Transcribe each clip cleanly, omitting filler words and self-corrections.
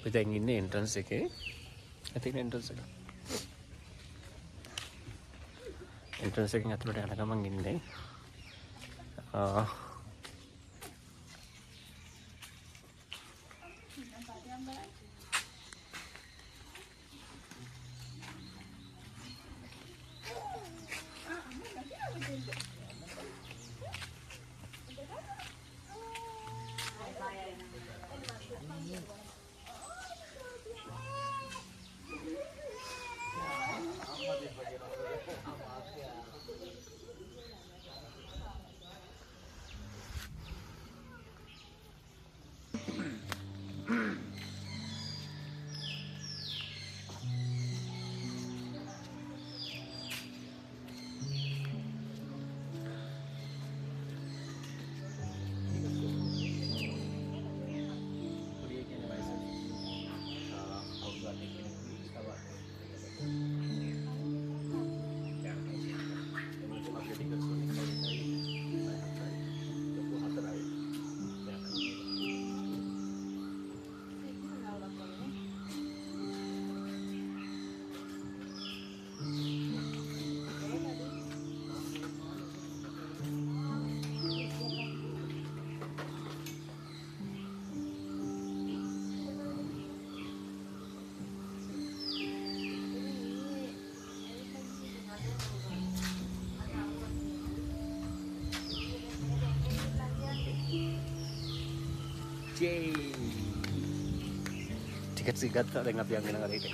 අපි දැන් ඉන්නේ එන්ට්‍රන්ස් එකේ. ඇතින් එන්ට්‍රන්ස් එක. එන්ට්‍රන්ස් එකෙන් ඇතුළට යන ගමන් ඉන්නේ. ටිකට්ස් ගත්තා. දැන් අපි යන්න යන කරේට.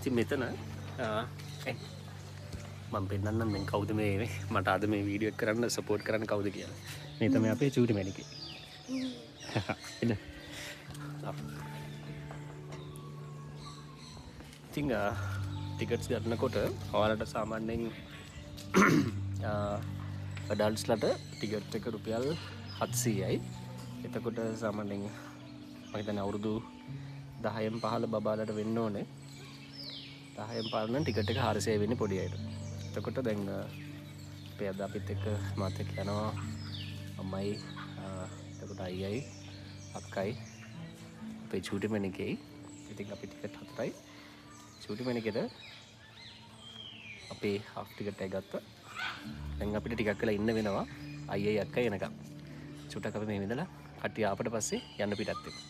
ඉතින් මෙතන මම පෙන්නන්නම් දැන් කවුද මේ මට අද මේ වීඩියෝ එක කරන්න සපෝට් කරන්න කවුද කියලා. මේ තමයි අපේ චූටි මැණිකේ. එන්න. ඉතින් ටිකට්ස් ගන්නකොට ඔයාලට සාමාන්‍යයෙන් ඇඩල්ට්ස්ලට ටිකට් එක රුපියල් 700යි. එතකොට සාමාන්‍යයෙන් මම හිතන්නේ අවුරුදු 10න් 15 බබාලට වෙන්න ඕනේ. 10න් 15 නම් ටිකට් එක 400 වෙන්නේ පොඩි අයට. එතකොට දැන් අපි අද අපිත් එක්ක මාත් එක්ක යනවා අම්මයි එතකොට අයියයි අක්කයි අපේ චූටි මැණිකේ. ඉතින් අපි ටිකට් 4යි චූටි මැණිකේට අපේ හාෆ් ටිකට් එක ගත්තා. දැන් අපිට ටිකක් වෙලා ඉන්න වෙනවා අයියයි අක්කයි එනකම්. චුට්ටක් අපි මේ විඳලා කට්ටිය ආපට පස්සේ යන්න පිටත් වෙනවා.